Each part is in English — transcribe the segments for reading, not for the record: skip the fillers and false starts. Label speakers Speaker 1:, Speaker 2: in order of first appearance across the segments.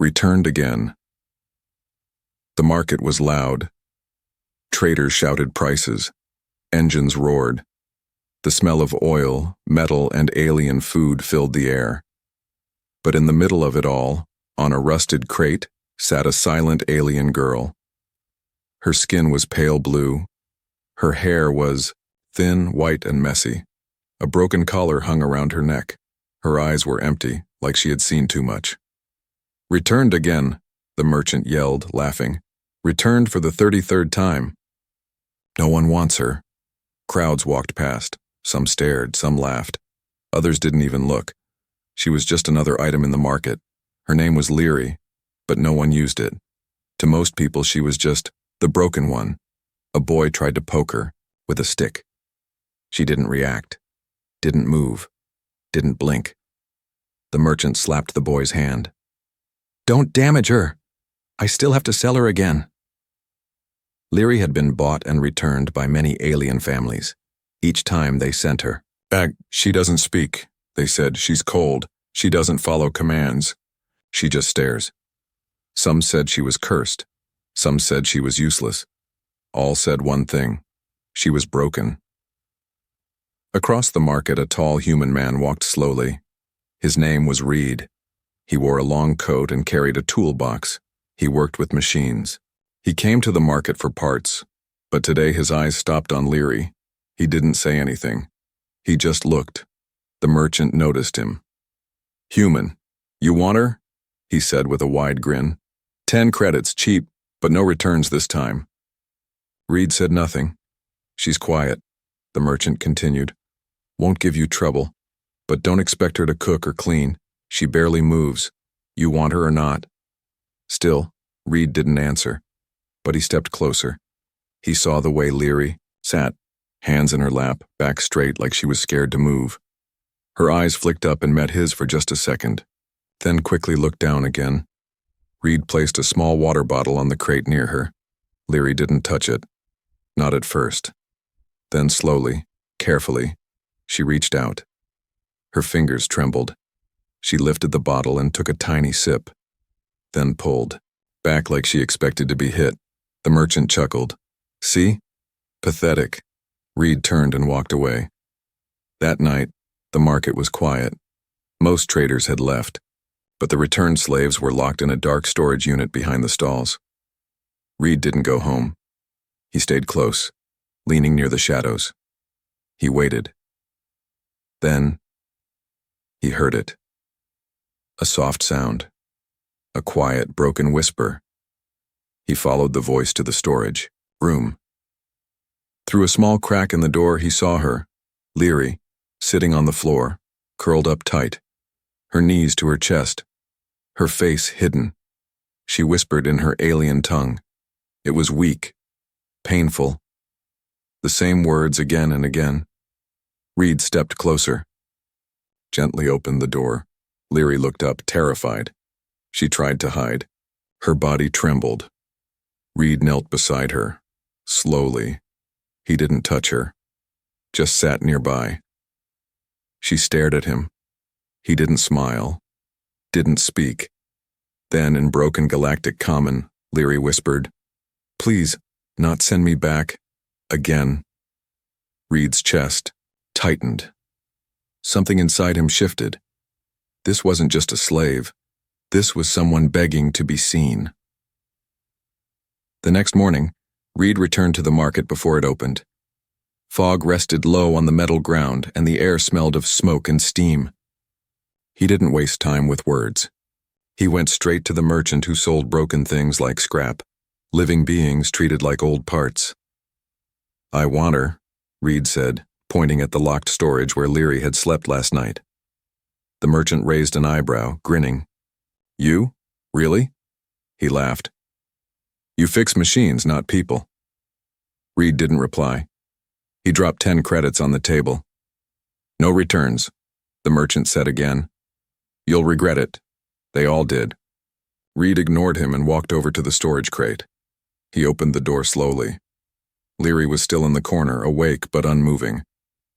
Speaker 1: Returned again. The market was loud. Traders shouted prices. Engines roared. The smell of oil, metal, and alien food filled the air. But in the middle of it all, on a rusted crate, sat a silent alien girl. Her skin was pale blue. Her hair was thin, white, and messy. A broken collar hung around her neck. Her eyes were empty, like she had seen too much. "Returned again," the merchant yelled, laughing. "Returned for the 33rd time." "No one wants her." Crowds walked past. Some stared, some laughed. Others didn't even look. She was just another item in the market. Her name was Liry, but no one used it. To most people, she was just the broken one. A boy tried to poke her with a stick. She didn't react, didn't move, didn't blink. The merchant slapped the boy's hand. "Don't damage her. I still have to sell her again." Liry had been bought and returned by many alien families. Each time they sent her back. "She doesn't speak," they said. "She's cold. She doesn't follow commands. She just stares." Some said she was cursed. Some said she was useless. All said one thing: she was broken. Across the market, a tall human man walked slowly. His name was Reed. He wore a long coat and carried a toolbox. He worked with machines. He came to the market for parts, but today his eyes stopped on Liry. He didn't say anything. He just looked. The merchant noticed him. "Human, you want her?" he said with a wide grin. 10 credits, cheap, but no returns this time." Reed said nothing. "She's quiet," the merchant continued. "Won't give you trouble, but don't expect her to cook or clean. She barely moves. You want her or not?" Still, Reed didn't answer, but he stepped closer. He saw the way Liry sat, hands in her lap, back straight like she was scared to move. Her eyes flicked up and met his for just a second, then quickly looked down again. Reed placed a small water bottle on the crate near her. Liry didn't touch it. Not at first. Then slowly, carefully, she reached out. Her fingers trembled. She lifted the bottle and took a tiny sip, then pulled back like she expected to be hit. The merchant chuckled. "See? Pathetic." Reed turned and walked away. That night, the market was quiet. Most traders had left, but the returned slaves were locked in a dark storage unit behind the stalls. Reed didn't go home. He stayed close, leaning near the shadows. He waited. Then, he heard it. A soft sound. A quiet, broken whisper. He followed the voice to the storage room. Through a small crack in the door, he saw her, Liry, sitting on the floor, curled up tight, her knees to her chest, her face hidden. She whispered in her alien tongue. It was weak, painful. The same words again and again. Reed stepped closer. Gently opened the door. Liry looked up, terrified. She tried to hide. Her body trembled. Reed knelt beside her, slowly. He didn't touch her, just sat nearby. She stared at him. He didn't smile, didn't speak. Then, in broken galactic common, Liry whispered, "Please, not send me back. Again." Reed's chest tightened. Something inside him shifted. This wasn't just a slave. This was someone begging to be seen. The next morning, Reed returned to the market before it opened. Fog rested low on the metal ground, and the air smelled of smoke and steam. He didn't waste time with words. He went straight to the merchant who sold broken things like scrap, living beings treated like old parts. "I want her," Reed said, pointing at the locked storage where Liry had slept last night. The merchant raised an eyebrow, grinning. "You? Really?" He laughed. "You fix machines, not people." Reed didn't reply. He dropped 10 credits on the table. "No returns," the merchant said again. "You'll regret it." They all did. Reed ignored him and walked over to the storage crate. He opened the door slowly. Liry was still in the corner, awake but unmoving.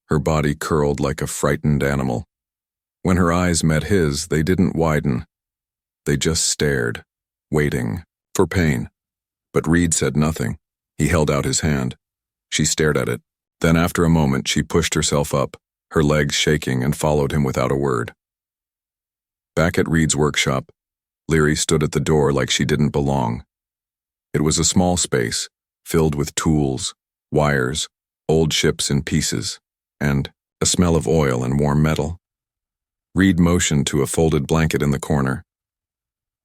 Speaker 1: Her body curled like a frightened animal. When her eyes met his, they didn't widen. They just stared, waiting, for pain. But Reed said nothing. He held out his hand. She stared at it. Then after a moment she pushed herself up, her legs shaking, and followed him without a word. Back at Reed's workshop, Liry stood at the door like she didn't belong. It was a small space, filled with tools, wires, old ships in pieces, and a smell of oil and warm metal. Reed motioned to a folded blanket in the corner.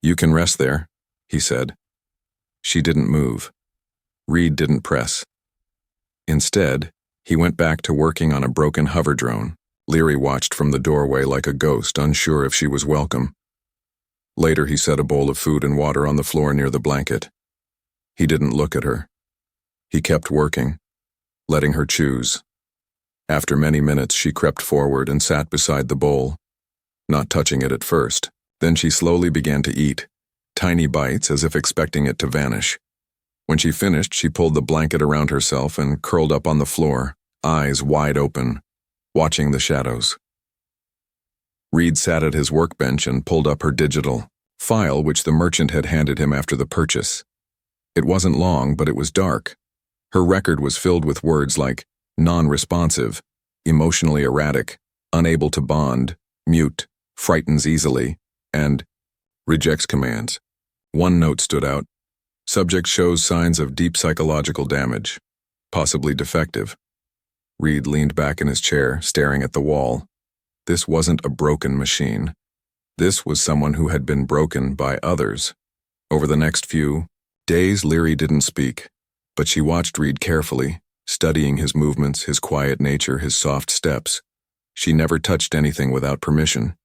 Speaker 1: "You can rest there," he said. She didn't move. Reed didn't press. Instead, he went back to working on a broken hover drone. Liry watched from the doorway like a ghost, unsure if she was welcome. Later he set a bowl of food and water on the floor near the blanket. He didn't look at her. He kept working, letting her choose. After many minutes she crept forward and sat beside the bowl, not touching it at first. Then she slowly began to eat, tiny bites as if expecting it to vanish. When she finished, she pulled the blanket around herself and curled up on the floor, eyes wide open, watching the shadows. Reed sat at his workbench and pulled up her digital file which the merchant had handed him after the purchase. It wasn't long, but it was dark. Her record was filled with words like non-responsive, emotionally erratic, unable to bond, mute, frightens easily, and rejects commands. One note stood out. Subject shows signs of deep psychological damage, possibly defective. Reed leaned back in his chair, staring at the wall. This wasn't a broken machine. This was someone who had been broken by others. Over the next few days, Liry didn't speak, but she watched Reed carefully, studying his movements, his quiet nature, his soft steps. She never touched anything without permission.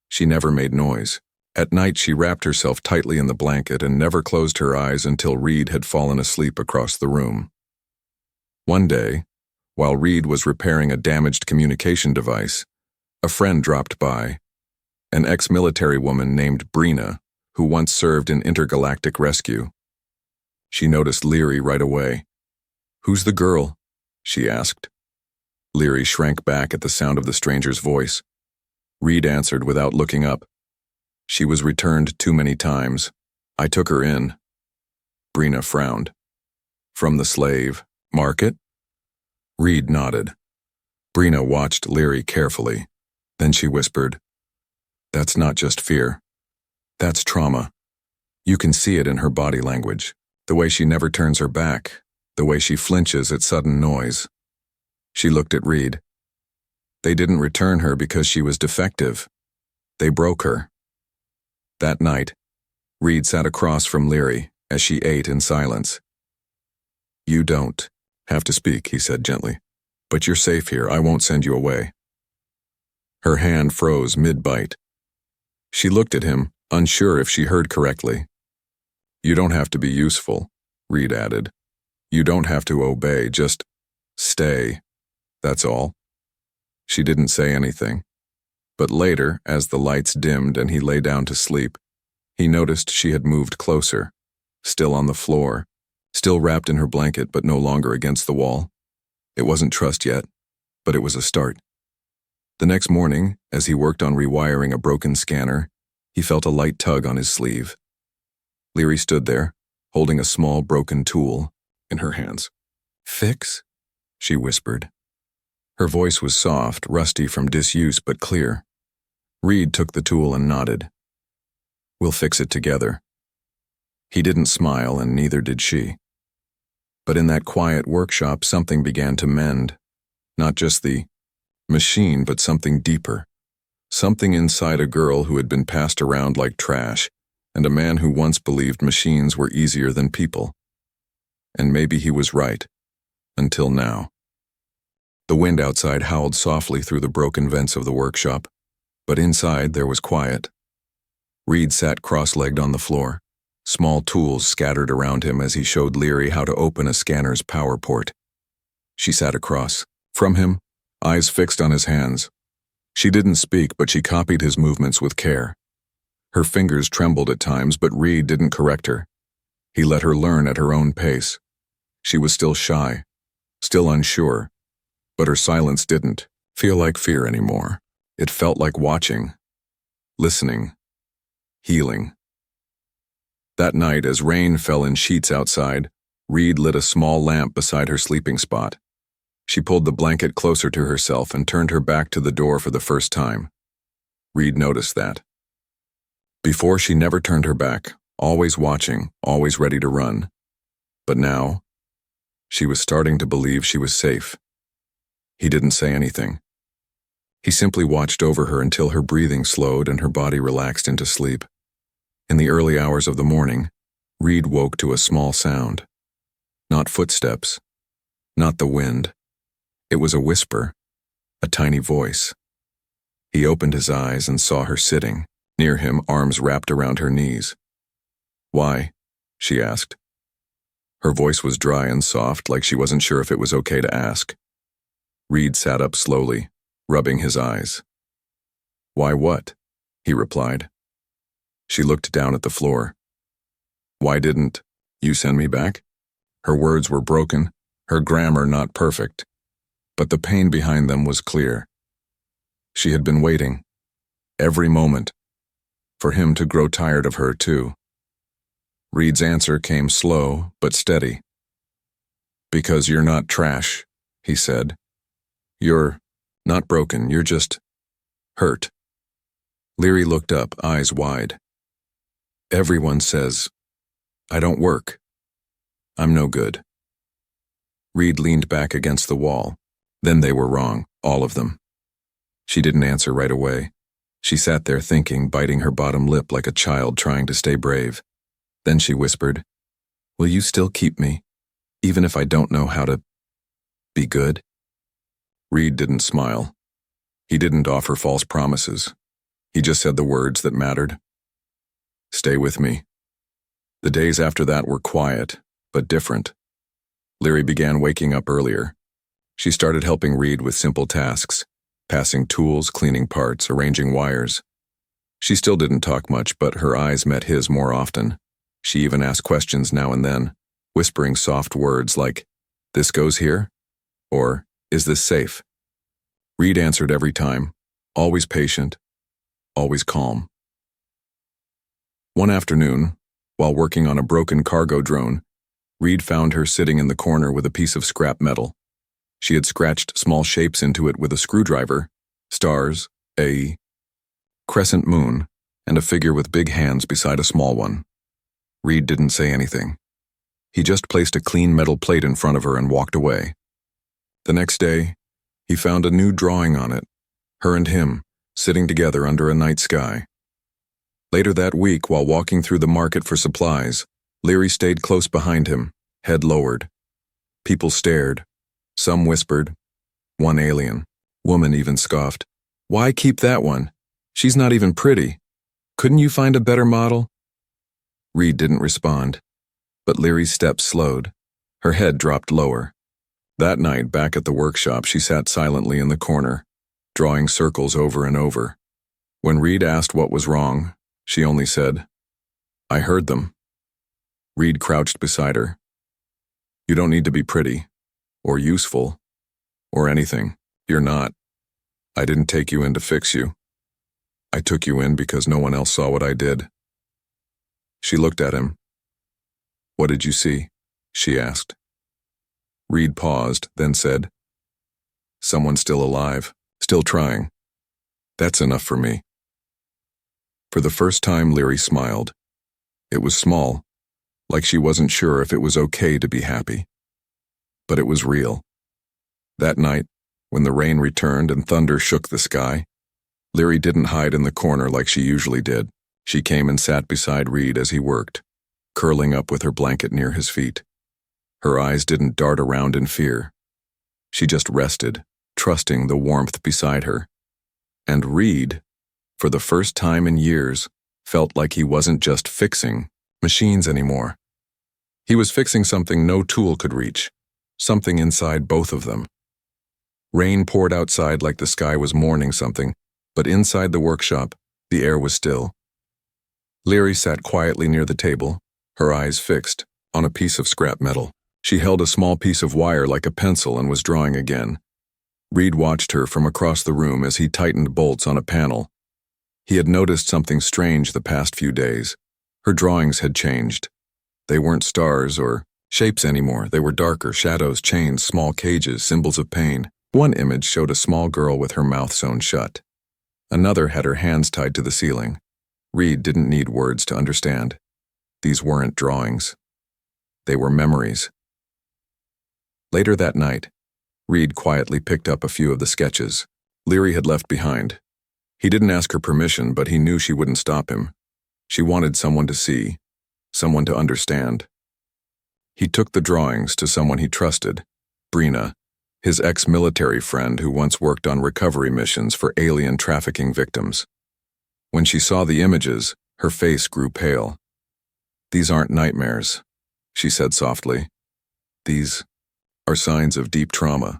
Speaker 1: She never made noise. At night, she wrapped herself tightly in the blanket and never closed her eyes until Reed had fallen asleep across the room. One day, while Reed was repairing a damaged communication device, a friend dropped by, an ex-military woman named Brina, who once served in intergalactic rescue. She noticed Liry right away. "Who's the girl?" she asked. Liry shrank back at the sound of the stranger's voice. Reed answered without looking up. "She was returned too many times. I took her in." Brina frowned. "From the slave market?" Reed nodded. Brina watched Liry carefully. Then she whispered, "That's not just fear. That's trauma. You can see it in her body language, the way she never turns her back, the way she flinches at sudden noise." She looked at Reed. "They didn't return her because she was defective. They broke her." That night, Reed sat across from Liry as she ate in silence. "You don't have to speak," he said gently. "But you're safe here. I won't send you away." Her hand froze mid-bite. She looked at him, unsure if she heard correctly. "You don't have to be useful," Reed added. "You don't have to obey, just stay. That's all." She didn't say anything. But later, as the lights dimmed and he lay down to sleep, he noticed she had moved closer, still on the floor, still wrapped in her blanket but no longer against the wall. It wasn't trust yet, but it was a start. The next morning, as he worked on rewiring a broken scanner, he felt a light tug on his sleeve. Liry stood there, holding a small broken tool in her hands. "Fix?" she whispered. Her voice was soft, rusty from disuse, but clear. Reed took the tool and nodded. "We'll fix it together." He didn't smile, and neither did she. But in that quiet workshop, something began to mend. Not just the machine, but something deeper. Something inside a girl who had been passed around like trash, and a man who once believed machines were easier than people. And maybe he was right. Until now. The wind outside howled softly through the broken vents of the workshop, but inside there was quiet. Reed sat cross-legged on the floor, small tools scattered around him as he showed Liry how to open a scanner's power port. She sat across from him, eyes fixed on his hands. She didn't speak, but she copied his movements with care. Her fingers trembled at times, but Reed didn't correct her. He let her learn at her own pace. She was still shy, still unsure, but her silence didn't feel like fear anymore. It felt like watching, listening, healing. That night, as rain fell in sheets outside, Reed lit a small lamp beside her sleeping spot. She pulled the blanket closer to herself and turned her back to the door for the first time. Reed noticed that. Before, she never turned her back, always watching, always ready to run. But now, she was starting to believe she was safe. He didn't say anything. He simply watched over her until her breathing slowed and her body relaxed into sleep. In the early hours of the morning, Reed woke to a small sound. Not footsteps, not the wind. It was a whisper, a tiny voice. He opened his eyes and saw her sitting, near him, arms wrapped around her knees. "Why?" she asked. Her voice was dry and soft, like she wasn't sure if it was okay to ask. Reed sat up slowly, rubbing his eyes. "Why what?" he replied. She looked down at the floor. "Why didn't you send me back?" Her words were broken, her grammar not perfect, but the pain behind them was clear. She had been waiting, every moment, for him to grow tired of her too. Reed's answer came slow but steady. "Because you're not trash," he said. "You're not broken, you're just hurt." Liry looked up, eyes wide. "Everyone says I don't work. I'm no good." Reed leaned back against the wall. Then they were wrong, all of them. She didn't answer right away. She sat there thinking, biting her bottom lip like a child trying to stay brave. Then she whispered, "Will you still keep me, even if I don't know how to be good?" Reed didn't smile. He didn't offer false promises. He just said the words that mattered. "Stay with me." The days after that were quiet, but different. Liry began waking up earlier. She started helping Reed with simple tasks, passing tools, cleaning parts, arranging wires. She still didn't talk much, but her eyes met his more often. She even asked questions now and then, whispering soft words like, "This goes here?" or "Is this safe?" Reed answered every time, always patient, always calm. One afternoon, while working on a broken cargo drone, Reed found her sitting in the corner with a piece of scrap metal. She had scratched small shapes into it with a screwdriver, stars, a crescent moon, and a figure with big hands beside a small one. Reed didn't say anything. He just placed a clean metal plate in front of her and walked away. The next day, he found a new drawing on it, her and him, sitting together under a night sky. Later that week, while walking through the market for supplies, Liry stayed close behind him, head lowered. People stared. Some whispered. One alien woman even scoffed, "Why keep that one? She's not even pretty. Couldn't you find a better model?" Reed didn't respond, but Liry's steps slowed. Her head dropped lower. That night, back at the workshop, she sat silently in the corner, drawing circles over and over. When Reed asked what was wrong, she only said, "I heard them." Reed crouched beside her. "You don't need to be pretty, or useful, or anything. You're not. I didn't take you in to fix you. I took you in because no one else saw what I did." She looked at him. "What did you see?" she asked. Reed paused, then said, "Someone still alive, still trying. That's enough for me." For the first time, Liry smiled. It was small, like she wasn't sure if it was okay to be happy. But it was real. That night, when the rain returned and thunder shook the sky, Liry didn't hide in the corner like she usually did. She came and sat beside Reed as he worked, curling up with her blanket near his feet. Her eyes didn't dart around in fear. She just rested, trusting the warmth beside her. And Reed, for the first time in years, felt like he wasn't just fixing machines anymore. He was fixing something no tool could reach, something inside both of them. Rain poured outside like the sky was mourning something, but inside the workshop, the air was still. Liry sat quietly near the table, her eyes fixed on a piece of scrap metal. She held a small piece of wire like a pencil and was drawing again. Reed watched her from across the room as he tightened bolts on a panel. He had noticed something strange the past few days. Her drawings had changed. They weren't stars or shapes anymore. They were darker, shadows, chains, small cages, symbols of pain. One image showed a small girl with her mouth sewn shut. Another had her hands tied to the ceiling. Reed didn't need words to understand. These weren't drawings. They were memories. Later that night, Reed quietly picked up a few of the sketches Liry had left behind. He didn't ask her permission, but he knew she wouldn't stop him. She wanted someone to see, someone to understand. He took the drawings to someone he trusted, Brina, his ex-military friend who once worked on recovery missions for alien trafficking victims. When she saw the images, her face grew pale. "These aren't nightmares," she said softly. "These are signs of deep trauma.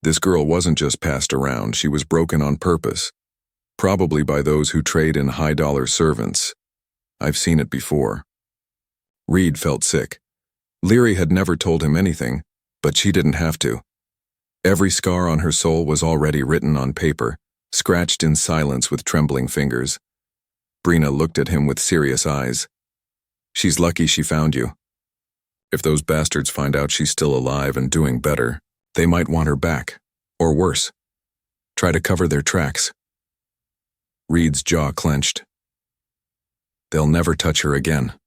Speaker 1: This girl wasn't just passed around, she was broken on purpose, probably by those who trade in high-dollar servants. I've seen it before." Reed felt sick. Liry had never told him anything, but she didn't have to. Every scar on her soul was already written on paper, scratched in silence with trembling fingers. Brina looked at him with serious eyes. "She's lucky she found you. If those bastards find out she's still alive and doing better, they might want her back, or worse, try to cover their tracks." Reed's jaw clenched. "They'll never touch her again."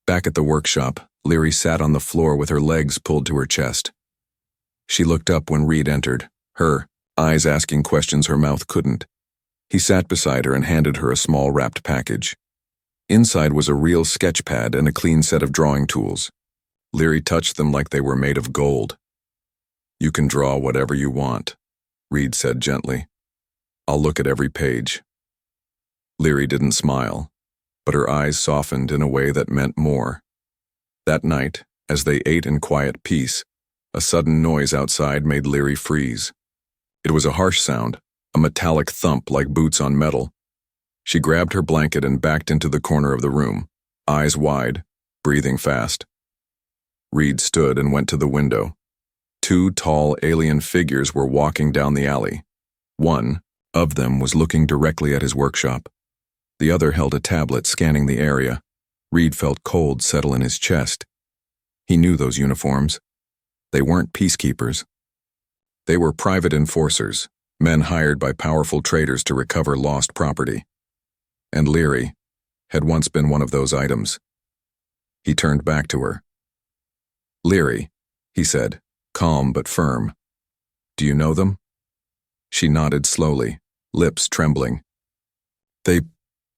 Speaker 1: Back at the workshop, Liry sat on the floor with her legs pulled to her chest. She looked up when Reed entered, her eyes asking questions her mouth couldn't. He sat beside her and handed her a small wrapped package. Inside was a real sketch pad and a clean set of drawing tools. Liry touched them like they were made of gold. "You can draw whatever you want," Reed said gently. "I'll look at every page." Liry didn't smile, but her eyes softened in a way that meant more. That night, as they ate in quiet peace, a sudden noise outside made Liry freeze. It was a harsh sound, a metallic thump like boots on metal. She grabbed her blanket and backed into the corner of the room, eyes wide, breathing fast. Reed stood and went to the window. Two tall alien figures were walking down the alley. One of them was looking directly at his workshop. The other held a tablet scanning the area. Reed felt cold settle in his chest. He knew those uniforms. They weren't peacekeepers. They were private enforcers, men hired by powerful traders to recover lost property. And Liry had once been one of those items. He turned back to her. "Liry," he said, calm but firm. "Do you know them?" She nodded slowly, lips trembling.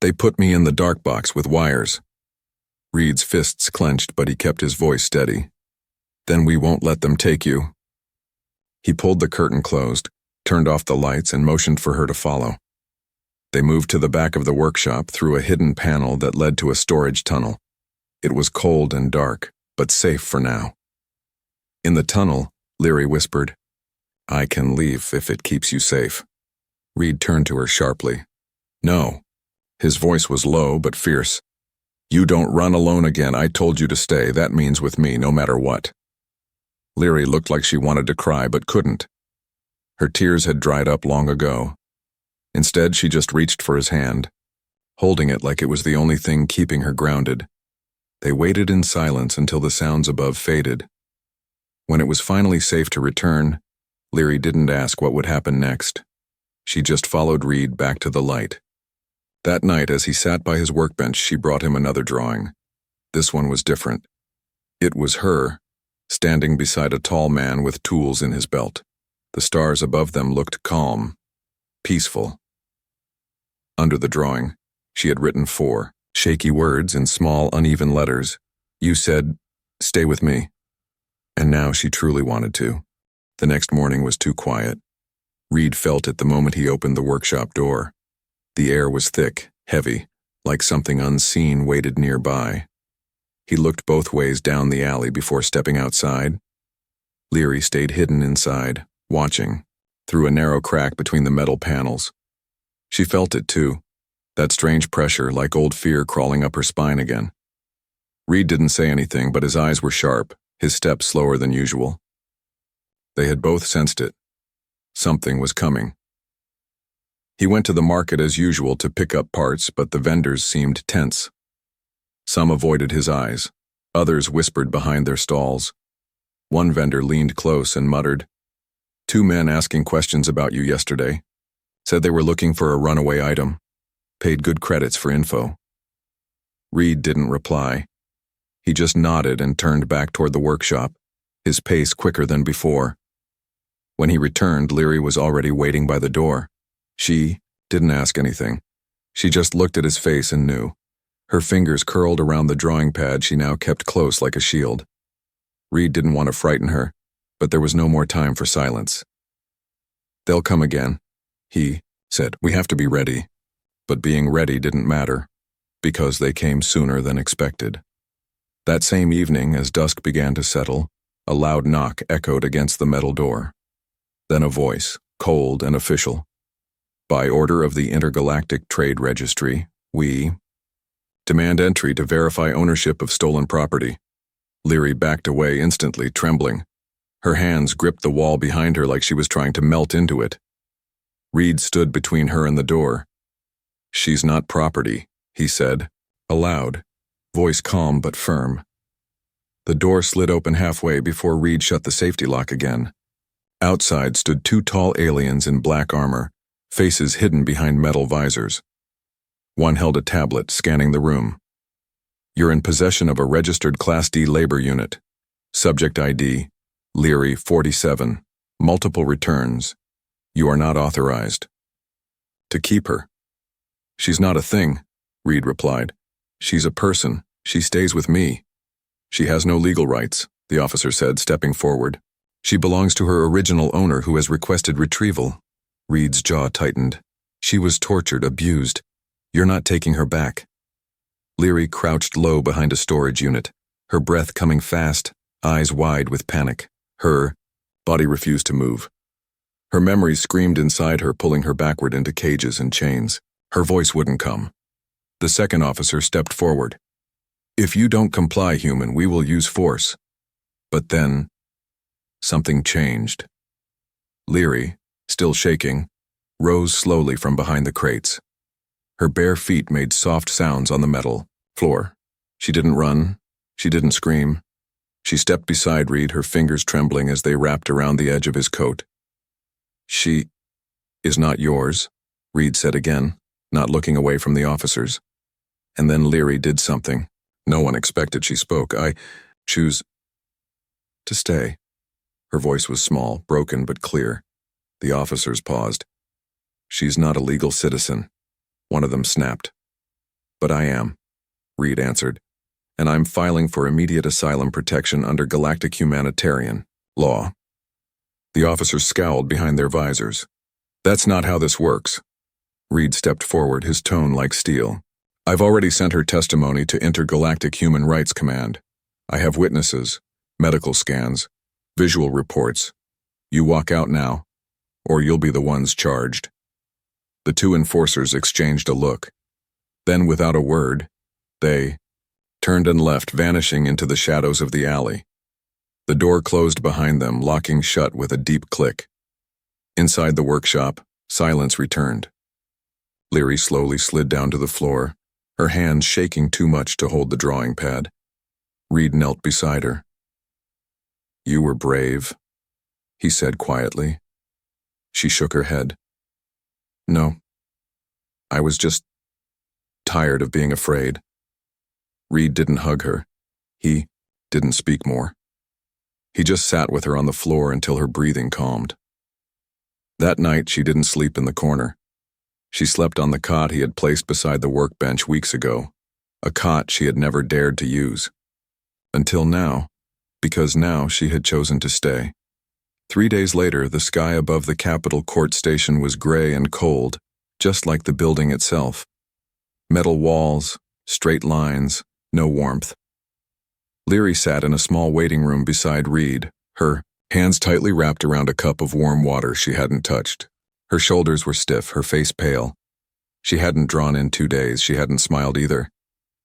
Speaker 1: They put me in the dark box with wires." Reed's fists clenched, but he kept his voice steady. "Then we won't let them take you." He pulled the curtain closed, turned off the lights, and motioned for her to follow. They moved to the back of the workshop through a hidden panel that led to a storage tunnel. It was cold and dark, but safe for now. In the tunnel, Liry whispered, "I can leave if it keeps you safe." Reed turned to her sharply. "No." His voice was low but fierce. "You don't run alone again. I told you to stay. That means with me, no matter what." Liry looked like she wanted to cry but couldn't. Her tears had dried up long ago. Instead, she just reached for his hand, holding it like it was the only thing keeping her grounded. They waited in silence until the sounds above faded. When it was finally safe to return, Liry didn't ask what would happen next. She just followed Reed back to the light. That night, as he sat by his workbench, she brought him another drawing. This one was different. It was her, standing beside a tall man with tools in his belt. The stars above them looked calm, peaceful. Under the drawing, she had written 4 shaky words in small, uneven letters. "You said, stay with me." And now she truly wanted to. The next morning was too quiet. Reed felt it the moment he opened the workshop door. The air was thick, heavy, like something unseen waited nearby. He looked both ways down the alley before stepping outside. Liry stayed hidden inside, watching, through a narrow crack between the metal panels. She felt it too, that strange pressure, like old fear crawling up her spine again. Reed didn't say anything, but his eyes were sharp, his steps slower than usual. They had both sensed it. Something was coming. He went to the market as usual to pick up parts, but the vendors seemed tense. Some avoided his eyes. Others whispered behind their stalls. One vendor leaned close and muttered, "2 men asking questions about you yesterday. Said they were looking for a runaway item. Paid good credits for info." Reed didn't reply. He just nodded and turned back toward the workshop, his pace quicker than before. When he returned, Liry was already waiting by the door. She didn't ask anything. She just looked at his face and knew. Her fingers curled around the drawing pad she now kept close like a shield. Reed didn't want to frighten her, but there was no more time for silence. "They'll come again," he said. "We have to be ready." But being ready didn't matter, because they came sooner than expected. That same evening, as dusk began to settle, a loud knock echoed against the metal door. Then a voice, cold and official. "By order of the Intergalactic Trade Registry, we demand entry to verify ownership of stolen property." Liry backed away instantly, trembling. Her hands gripped the wall behind her like she was trying to melt into it. Reed stood between her and the door. "She's not property," he said, aloud, voice calm but firm. The door slid open halfway before Reed shut the safety lock again. Outside stood 2 tall aliens in black armor, faces hidden behind metal visors. One held a tablet, scanning the room. "You're in possession of a registered Class D labor unit. Subject ID, Liry 47. Multiple returns. You are not authorized to keep her." "She's not a thing," Reed replied. "She's a person. She stays with me." "She has no legal rights," the officer said, stepping forward. "She belongs to her original owner, who has requested retrieval." Reed's jaw tightened. "She was tortured, abused. You're not taking her back." Liry crouched low behind a storage unit, her breath coming fast, eyes wide with panic. Her body refused to move. Her memories screamed inside her, pulling her backward into cages and chains. Her voice wouldn't come. The second officer stepped forward. "If you don't comply, human, we will use force." But then, something changed. Liry, still shaking, rose slowly from behind the crates. Her bare feet made soft sounds on the metal floor. She didn't run. She didn't scream. She stepped beside Reed, her fingers trembling as they wrapped around the edge of his coat. "She is not yours," Reed said again, not looking away from the officers. And then Liry did something. No one expected she spoke. "I choose to stay." Her voice was small, broken but clear. The officers paused. "She's not a legal citizen," one of them snapped. "But I am," Reed answered, "and I'm filing for immediate asylum protection under galactic humanitarian law." The officers scowled behind their visors. "That's not how this works." Reed stepped forward, his tone like steel. "I've already sent her testimony to Intergalactic Human Rights Command. I have witnesses, medical scans, visual reports. You walk out now, or you'll be the ones charged." The 2 enforcers exchanged a look. Then, without a word, they turned and left, vanishing into the shadows of the alley. The door closed behind them, locking shut with a deep click. Inside the workshop, silence returned. Liry slowly slid down to the floor, her hands shaking too much to hold the drawing pad. Reed knelt beside her. "You were brave," he said quietly. She shook her head. "No. I was just tired of being afraid." Reed didn't hug her. He didn't speak more. He just sat with her on the floor until her breathing calmed. That night, she didn't sleep in the corner. She slept on the cot he had placed beside the workbench weeks ago, a cot she had never dared to use. Until now, because now she had chosen to stay. 3 days later, the sky above the Capitol Court Station was gray and cold, just like the building itself. Metal walls, straight lines, no warmth. Liry sat in a small waiting room beside Reed, her hands tightly wrapped around a cup of warm water she hadn't touched. Her shoulders were stiff, her face pale. She hadn't drawn in 2 days, she hadn't smiled either.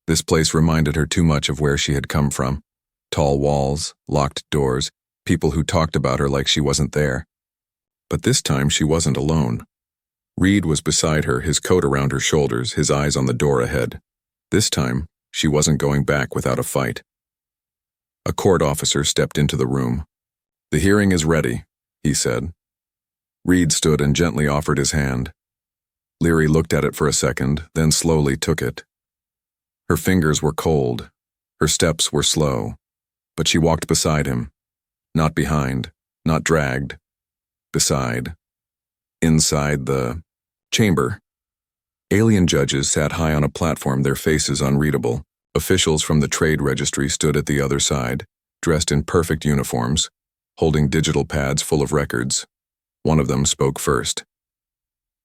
Speaker 1: This place reminded her too much of where she had come from. Tall walls, locked doors, people who talked about her like she wasn't there. But this time she wasn't alone. Reed was beside her, his coat around her shoulders, his eyes on the door ahead. This time, she wasn't going back without a fight. A court officer stepped into the room. "The hearing is ready," he said. Reed stood and gently offered his hand. Liry looked at it for a second, then slowly took it. Her fingers were cold. Her steps were slow. But she walked beside him. Not behind, not dragged. Beside. Inside the chamber. Alien judges sat high on a platform, their faces unreadable. Officials from the trade registry stood at the other side, dressed in perfect uniforms, holding digital pads full of records. One of them spoke first.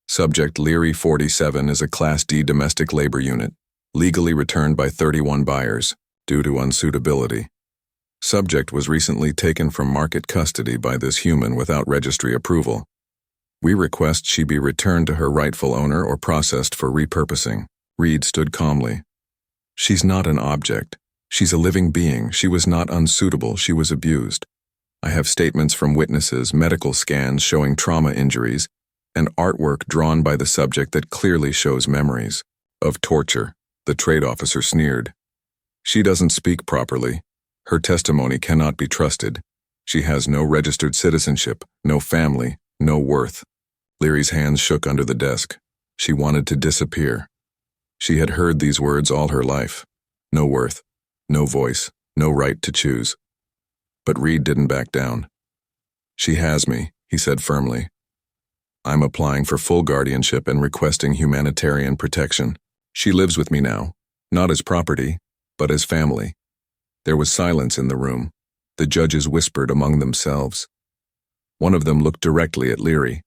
Speaker 1: Subject Liry 47 is a Class D domestic labor unit, legally returned by 31 buyers, due to unsuitability. Subject was recently taken from market custody by this human without registry approval. We request she be returned to her rightful owner or processed for repurposing. Reed stood calmly. She's not an object. She's a living being. She was not unsuitable. She was abused. I have statements from witnesses, medical scans showing trauma injuries, and artwork drawn by the subject that clearly shows memories of torture. The trade officer sneered. She doesn't speak properly. Her testimony cannot be trusted. She has no registered citizenship, no family, no worth. Liry's hands shook under the desk. She wanted to disappear. She had heard these words all her life. No worth, no voice, no right to choose. But Reed didn't back down. She has me, he said firmly. I'm applying for full guardianship and requesting humanitarian protection. She lives with me now, not as property, but as family. There was silence in the room. The judges whispered among themselves. One of them looked directly at Liry.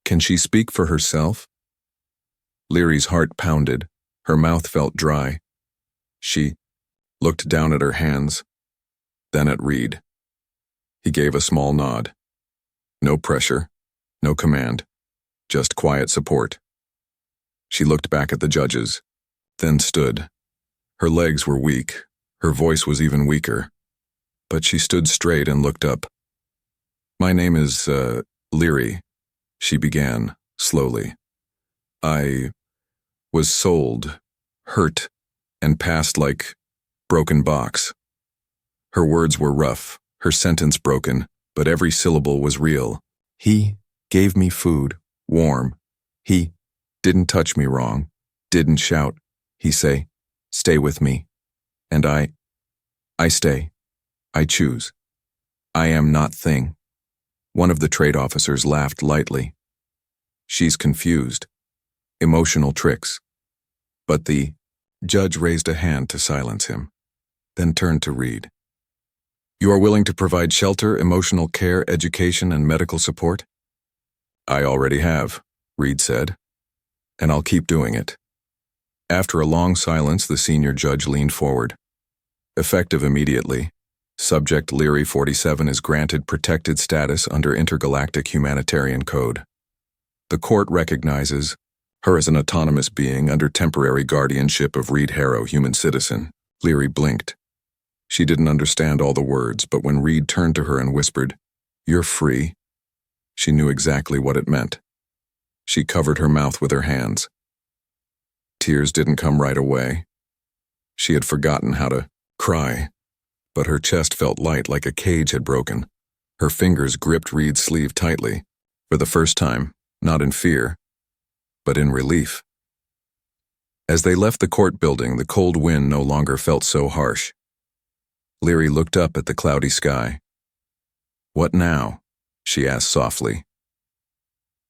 Speaker 1: Can she speak for herself? Liry's heart pounded. Her mouth felt dry. She looked down at her hands, then at Reed. He gave a small nod. No pressure, no command, just quiet support. She looked back at the judges, then stood. Her legs were weak. Her voice was even weaker. But she stood straight and looked up. My name is, Liry, she began, slowly. I was sold, hurt, and passed like broken box. Her words were rough, her sentence broken, but every syllable was real. He gave me food, warm. He didn't touch me wrong, didn't shout. He say, stay with me. And I stay. I choose. I am not thing. One of the trade officers laughed lightly. She's confused. Emotional tricks. But the judge raised a hand to silence him, then turned to Reed. You are willing to provide shelter, emotional care, education, and medical support? I already have, Reed said, and I'll keep doing it. After a long silence, the senior judge leaned forward. Effective immediately, Subject Liry 47 is granted protected status under Intergalactic Humanitarian Code. The court recognizes her as an autonomous being under temporary guardianship of Reed Harrow, human citizen. Liry blinked. She didn't understand all the words, but when Reed turned to her and whispered, "You're free," she knew exactly what it meant. She covered her mouth with her hands. Tears didn't come right away. She had forgotten how to cry, but her chest felt light like a cage had broken. Her fingers gripped Reed's sleeve tightly, for the first time, not in fear, but in relief. As they left the court building, the cold wind no longer felt so harsh. Liry looked up at the cloudy sky. What now? She asked softly.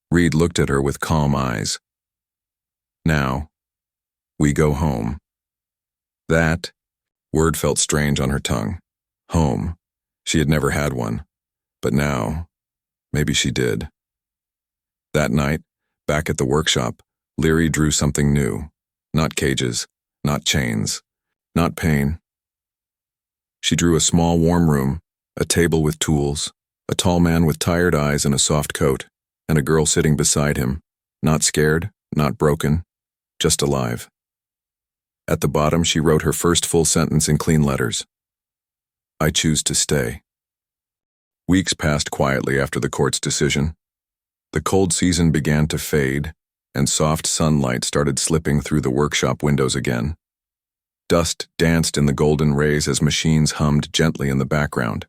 Speaker 1: Reed looked at her with calm eyes. Now, we go home. That word felt strange on her tongue. Home. She had never had one. But now, maybe she did. That night, back at the workshop, Liry drew something new. Not cages, not chains, not pain. She drew a small warm room, a table with tools, a tall man with tired eyes and a soft coat, and a girl sitting beside him, not scared, not broken, just alive. At the bottom, she wrote her first full sentence in clean letters. I choose to stay. Weeks passed quietly after the court's decision. The cold season began to fade, and soft sunlight started slipping through the workshop windows again. Dust danced in the golden rays as machines hummed gently in the background.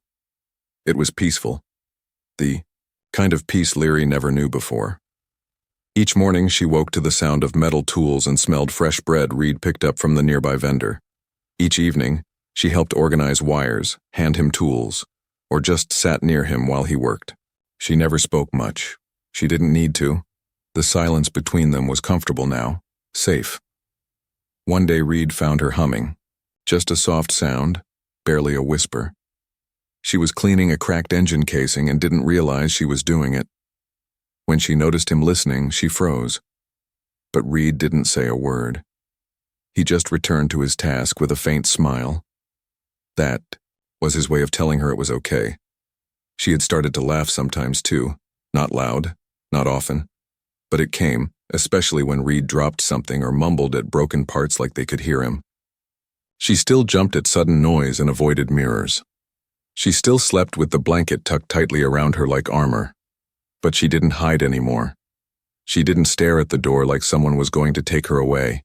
Speaker 1: It was peaceful, the kind of peace Liry never knew before. Each morning she woke to the sound of metal tools and smelled fresh bread Reed picked up from the nearby vendor. Each evening, she helped organize wires, hand him tools, or just sat near him while he worked. She never spoke much. She didn't need to. The silence between them was comfortable now, safe. One day Reed found her humming. Just a soft sound, barely a whisper. She was cleaning a cracked engine casing and didn't realize she was doing it. When she noticed him listening, she froze. But Reed didn't say a word. He just returned to his task with a faint smile. That was his way of telling her it was okay. She had started to laugh sometimes too, not loud, not often. But it came, especially when Reed dropped something or mumbled at broken parts like they could hear him. She still jumped at sudden noise and avoided mirrors. She still slept with the blanket tucked tightly around her like armor. But she didn't hide anymore. She didn't stare at the door like someone was going to take her away.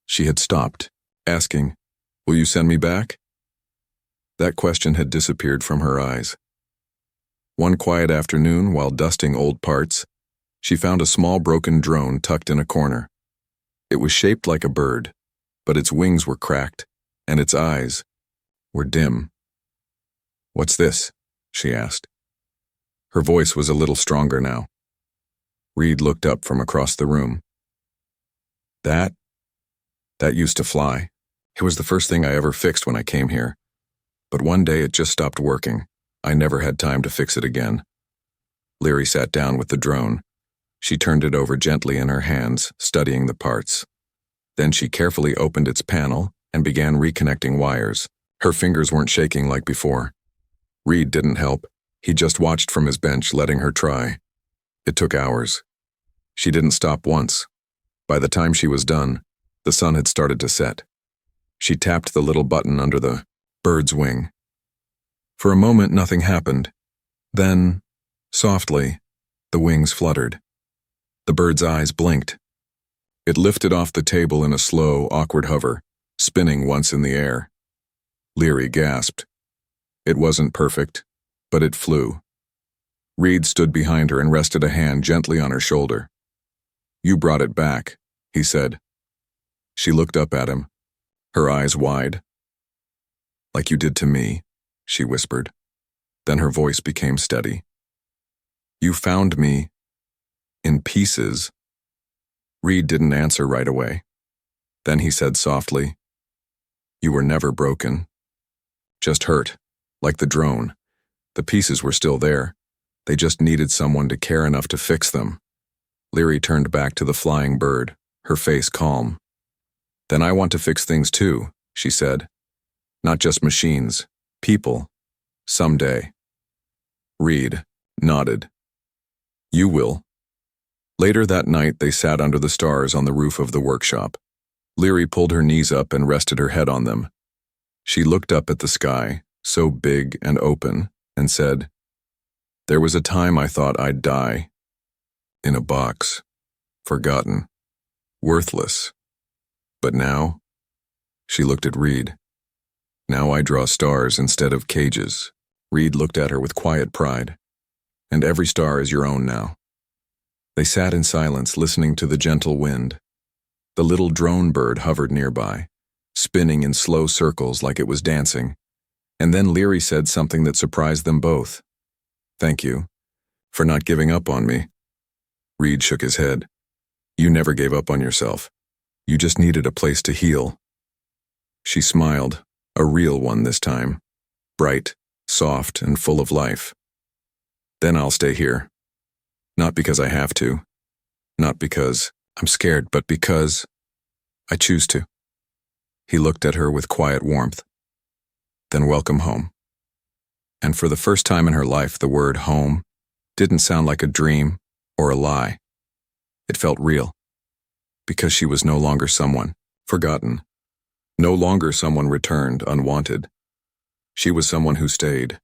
Speaker 1: She had stopped, asking, "Will you send me back?" That question had disappeared from her eyes. One quiet afternoon, while dusting old parts, she found a small broken drone tucked in a corner. It was shaped like a bird, but its wings were cracked, and its eyes were dim. "What's this?" she asked. Her voice was a little stronger now. Reed looked up from across the room. That used to fly. It was the first thing I ever fixed when I came here. But one day it just stopped working. I never had time to fix it again." Liry sat down with the drone. She turned it over gently in her hands, studying the parts. Then she carefully opened its panel and began reconnecting wires. Her fingers weren't shaking like before. Reed didn't help. He just watched from his bench, letting her try. It took hours. She didn't stop once. By the time she was done, the sun had started to set. She tapped the little button under the bird's wing. For a moment, nothing happened. Then, softly, the wings fluttered. The bird's eyes blinked. It lifted off the table in a slow, awkward hover, spinning once in the air. Liry gasped. It wasn't perfect, but it flew. Reed stood behind her and rested a hand gently on her shoulder. "You brought it back," he said. She looked up at him, her eyes wide. "Like you did to me," she whispered. Then her voice became steady. "You found me in pieces." Reed didn't answer right away. Then he said softly, "You were never broken. Just hurt, like the drone. The pieces were still there. They just needed someone to care enough to fix them." Liry turned back to the flying bird, her face calm. "Then I want to fix things too," she said. "Not just machines, people. Someday." Reed nodded. "You will." Later that night, they sat under the stars on the roof of the workshop. Liry pulled her knees up and rested her head on them. She looked up at the sky, so big and open, and said, "There was a time I thought I'd die. In a box. Forgotten. Worthless. But now," she looked at Reed, "now I draw stars instead of cages." Reed looked at her with quiet pride. "And every star is your own now." They sat in silence, listening to the gentle wind. The little drone bird hovered nearby, spinning in slow circles like it was dancing. And then Liry said something that surprised them both. "Thank you for not giving up on me." Reed shook his head. "You never gave up on yourself. You just needed a place to heal." She smiled, a real one this time, bright, soft, and full of life. "Then I'll stay here. Not because I have to. Not because I'm scared, but because I choose to." He looked at her with quiet warmth. "Then welcome home." And for the first time in her life, the word home didn't sound like a dream or a lie. It felt real. Because she was no longer someone forgotten. No longer someone returned unwanted. She was someone who stayed.